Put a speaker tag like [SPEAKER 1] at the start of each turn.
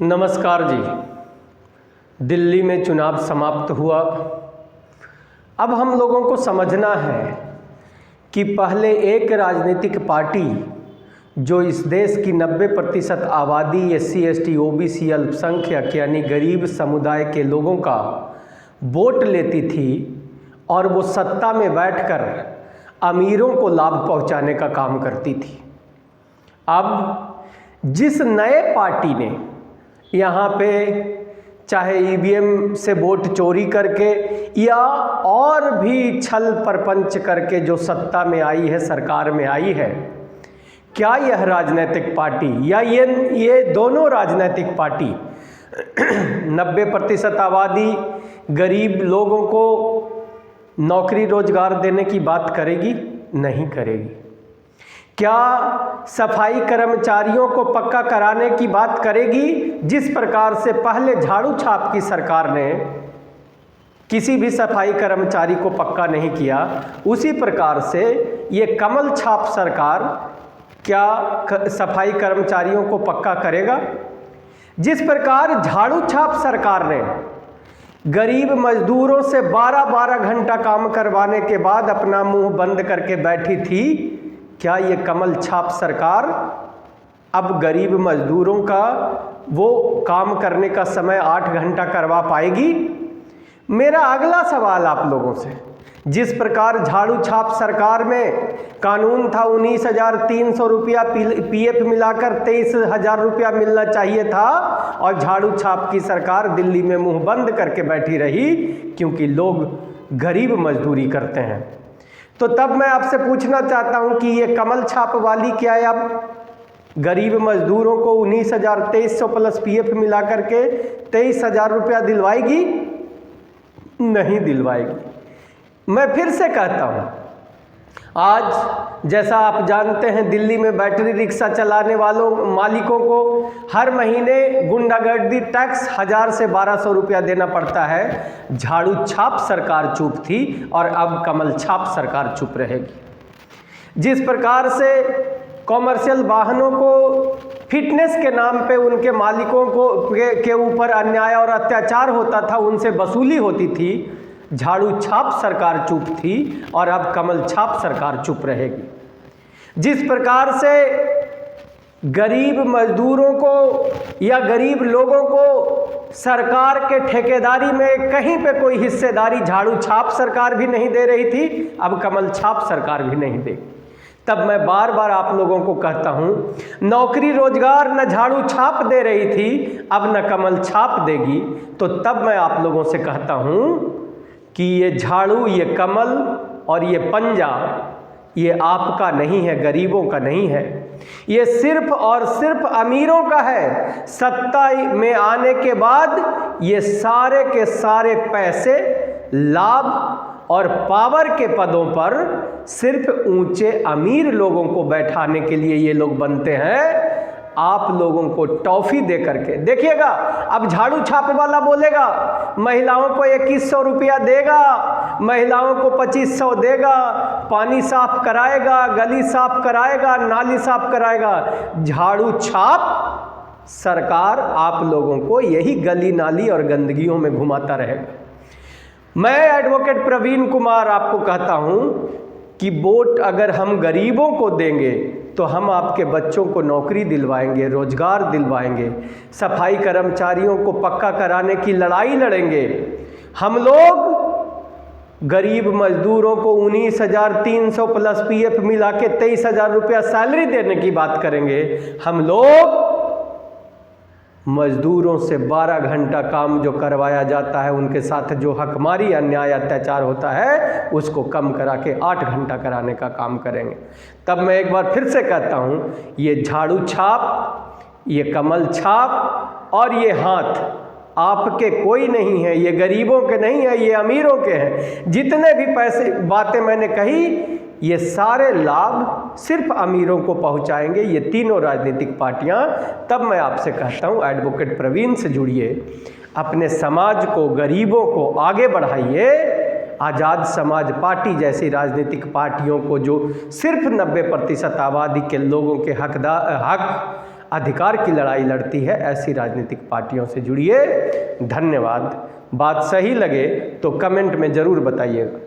[SPEAKER 1] नमस्कार जी। दिल्ली में चुनाव समाप्त हुआ। अब हम लोगों को समझना है कि पहले एक राजनीतिक पार्टी जो इस देश की 90% आबादी SC ST OBC अल्पसंख्यक यानी गरीब समुदाय के लोगों का वोट लेती थी और वो सत्ता में बैठकर अमीरों को लाभ पहुंचाने का काम करती थी। अब जिस नए पार्टी ने यहाँ पे चाहे EVM से वोट चोरी करके या और भी छल प्रपंच करके जो सत्ता में आई है, सरकार में आई है, क्या यह राजनीतिक पार्टी या ये दोनों राजनीतिक पार्टी 90% आबादी गरीब लोगों को नौकरी रोजगार देने की बात करेगी? नहीं करेगी। क्या सफाई कर्मचारियों को पक्का कराने की बात करेगी? जिस प्रकार से पहले झाड़ू छाप की सरकार ने किसी भी सफाई कर्मचारी को पक्का नहीं किया, उसी प्रकार से ये कमल छाप सरकार क्या सफाई कर्मचारियों को पक्का करेगा? जिस प्रकार झाड़ू छाप सरकार ने गरीब मजदूरों से 12-12 घंटा काम करवाने के बाद अपना मुंह बंद करके बैठी थी, क्या ये कमल छाप सरकार अब गरीब मजदूरों का वो काम करने का समय 8 घंटा करवा पाएगी? मेरा अगला सवाल आप लोगों से, जिस प्रकार झाड़ू छाप सरकार में कानून था 19,300 रुपया PF मिलाकर 23,000 रुपया मिलना चाहिए था और झाड़ू छाप की सरकार दिल्ली में मुंह बंद करके बैठी रही क्योंकि लोग गरीब मजदूरी करते हैं। तो तब मैं आपसे पूछना चाहता हूं कि ये कमल छाप वाली क्या है अब गरीब मजदूरों को 19,2300 प्लस PF मिला करके 23,000 रुपया दिलवाएगी? नहीं दिलवाएगी। मैं फिर से कहता हूं, आज जैसा आप जानते हैं दिल्ली में बैटरी रिक्शा चलाने वालों मालिकों को हर महीने गुंडागर्दी टैक्स 1000 से 1200 रुपया देना पड़ता है। झाड़ू छाप सरकार चुप थी और अब कमल छाप सरकार चुप रहेगी। जिस प्रकार से कॉमर्शियल वाहनों को फिटनेस के नाम पे उनके मालिकों को के ऊपर अन्याय और अत्याचार होता था, उनसे वसूली होती थी, झाड़ू छाप सरकार चुप थी और अब कमल छाप सरकार चुप रहेगी। जिस प्रकार से गरीब मजदूरों को या गरीब लोगों को सरकार के ठेकेदारी में कहीं पे कोई हिस्सेदारी झाड़ू छाप सरकार भी नहीं दे रही थी, अब कमल छाप सरकार भी नहीं देगी। तब मैं बार बार आप लोगों को कहता हूं, नौकरी रोजगार न झाड़ू छाप दे रही थी, अब न कमल छाप देगी। तो तब मैं आप लोगों से कहता हूं कि ये झाड़ू, ये कमल और ये पंजा ये आपका नहीं है, गरीबों का नहीं है, ये सिर्फ और सिर्फ अमीरों का है। सत्ता में आने के बाद ये सारे के सारे पैसे, लाभ और पावर के पदों पर सिर्फ ऊंचे अमीर लोगों को बैठाने के लिए ये लोग बनते हैं। आप लोगों को टॉफी दे करके देखिएगा। अब झाड़ू छाप वाला बोलेगा महिलाओं को 2100 रुपया देगा, महिलाओं को 2500 देगा, पानी साफ कराएगा, गली साफ कराएगा, नाली साफ कराएगा। झाड़ू छाप सरकार आप लोगों को यही गली नाली और गंदगियों में घुमाता रहेगा। मैं एडवोकेट प्रवीण कुमार आपको कहता हूं कि वोट अगर हम गरीबों को देंगे तो हम आपके बच्चों को नौकरी दिलवाएंगे, रोजगार दिलवाएंगे, सफाई कर्मचारियों को पक्का कराने की लड़ाई लड़ेंगे। हम लोग गरीब मजदूरों को 19,300 प्लस PF मिला के 23,000 रुपया सैलरी देने की बात करेंगे। हम लोग मजदूरों से 12 घंटा काम जो करवाया जाता है, उनके साथ जो हकमारी अन्याय अत्याचार होता है, उसको कम करा के 8 घंटा कराने का काम करेंगे। तब मैं एक बार फिर से कहता हूँ, ये झाड़ू छाप, ये कमल छाप और ये हाथ आपके कोई नहीं है, ये गरीबों के नहीं है, ये अमीरों के हैं। जितने भी पैसे बातें मैंने कही, ये सारे लाभ सिर्फ अमीरों को पहुंचाएंगे ये तीनों राजनीतिक पार्टियां। तब मैं आपसे कहता हूं, एडवोकेट प्रवीण से जुड़िए, अपने समाज को, गरीबों को आगे बढ़ाइए। आज़ाद समाज पार्टी जैसी राजनीतिक पार्टियों को जो सिर्फ 90% आबादी के लोगों के हक अधिकार की लड़ाई लड़ती है, ऐसी राजनीतिक पार्टियों से जुड़िए। धन्यवाद। बात सही लगे तो कमेंट में ज़रूर बताइएगा।